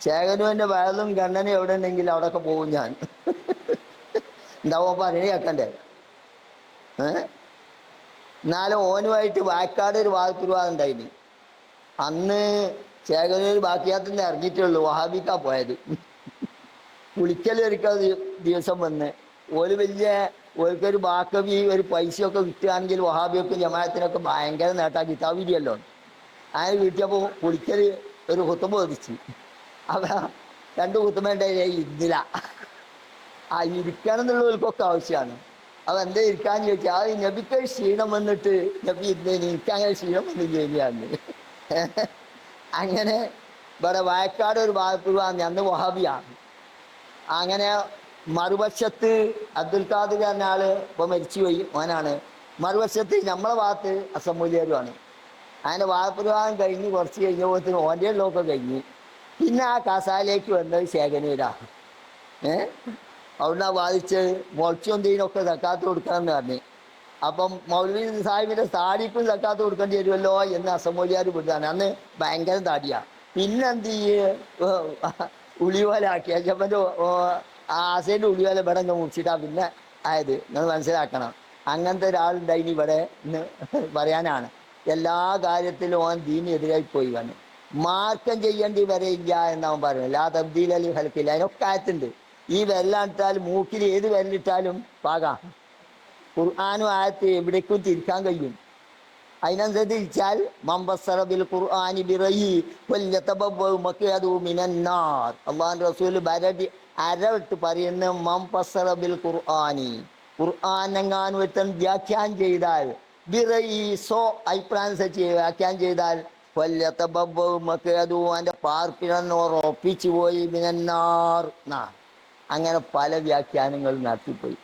ചേകനുവിന്റെ വയലും ഗണ്ണനും എവിടെ ഉണ്ടെങ്കിൽ അവിടെയൊക്കെ പോകും ഞാൻ. എന്താവുമ്പോ അതിനെ കേൾക്കണ്ടേ? എന്നാലും ഓനുമായിട്ട് വായക്കാട് ഒരു വാദപുരുവാദം ഉണ്ടായിന്. അന്ന് ചേകനൂർ ബാക്കിയാത്തിന് ഇറങ്ങിയിട്ടുള്ളൂ, വഹാബിക്കാ പോയത്. കുളിക്കൽ ഒരിക്കൽ ദിവസം വന്ന് ഒരു വലിയ ഓർക്കൊരു ബാക്കവി ഒരു പൈസയൊക്കെ വിൽക്കുകയാണെങ്കിൽ വഹാബിയൊക്കെ ജമാഅത്തിനൊക്കെ ഭയങ്കര നേട്ടാ, കിതാബിരിയല്ലോ. അങ്ങനെ കിട്ടിയപ്പോൾ കുളിക്കൽ ഒരു കുത്തുമ്പ് വധിച്ചു. അവ രണ്ട് കുത്തുമ്പേണ്ട ഇരുന്നില്ല. ആ ഇരിക്കണം എന്നുള്ളവർക്കൊക്കെ ആവശ്യമാണ്. അത് എന്താ ഇരിക്കാന്ന് ചോദിച്ചാൽ അത് നബിക്ക് ക്ഷീണം വന്നിട്ട് നബി ഇരുന്നേന്, എനിക്കങ്ങനെ ക്ഷീണം വന്നില്ലാന്ന്. അങ്ങനെ ഇവിടെ വയക്കാട് ഒരു ഭാഗത്തുവാന്ന് അന്ന് വഹാബിയാണ്. അങ്ങനെ മറുപക്ഷത്ത് അബ്ദുൽ ഖാദിർ എന്ന ആള് ഇപ്പൊ മരിച്ചുപോയി, മോനാണ്. മറുപക്ഷത്ത് നമ്മളെ ഭാഗത്ത് അസമൂല്യരുമാണ്. അങ്ങനെ വാദപ്രവാഹം കഴിഞ്ഞ് കുറച്ച് കഴിഞ്ഞപ്പോഴത്തേന് ഓൻ്റെ ഉള്ളതൊക്കെ കഴിഞ്ഞ് പിന്നെ ആ കസാലേക്ക് വന്നത് ശേഖനൂരാ. അവിടുന്ന് വാദിച്ച് മുളച്ചൊന്തീനൊക്കെ സക്കാത്ത് കൊടുക്കാമെന്ന് പറഞ്ഞു. അപ്പം മൗലവി സാഹിബിന്റെ താടിക്കും സക്കാത്ത് കൊടുക്കേണ്ടി വരുമല്ലോ എന്ന് അസമൂലിയാർ വിടുകയാണ്. അന്ന് ഭയങ്കര താടിയാ. പിന്നെന്ത് ഉളിവലാക്കി അജപ്പൻ്റെ ആസേൻ്റെ ഉളിവല ഇവിടെ അങ്ങ് മുറിച്ചിട്ടാ പിന്നെ ആയത്. നിങ്ങൾ മനസ്സിലാക്കണം. അങ്ങനത്തെ ഒരാളുണ്ടായിന് ഇവിടെ എന്ന് പറയാനാണ്. എല്ലാ കാര്യത്തിലും ഓൻ ദീനെതിരായി പോയി വന്നു. മാർക്കം ചെയ്യേണ്ടി വരെയില്ല എന്നവൻ പറയുന്നത്. ആ തബ്ദീലി ഹൽക്കില്ല, അതിനൊക്കെ ആയത്തുണ്ട്. ഈ വെല്ലാട്ടാൽ മൂക്കിൽ ഏത് വെല്ലിട്ടാലും പാകാം. ഖുർആാനും ആയത്ത് എവിടേക്കും തിരിക്കാൻ കഴിയും. അതിനനുസരിച്ച് തിരിച്ചാൽ മമ്പസറബിൽ ഖുർആനി ബിറയി മിനന്നാർ. അള്ളാഹുവിന്റെ റസൂൽ അരവിട്ട് പറയുന്ന മമ്പസറബിൽ ഖുർആനി, ഖുർആാനെങ്ങാനും ഒരുത്തൻ വ്യാഖ്യാനം ചെയ്താൽ ബിറയി അഭിപ്രായം അനുസരിച്ച് വ്യാഖ്യാനം ചെയ്താൽ അവന്റെ പാർപ്പിടന്നോർ ഒപ്പിച്ചു പോയി മിനന്നാർ. അങ്ങനെ പല വ്യാഖ്യാനങ്ങളും നടത്തിപ്പോയി.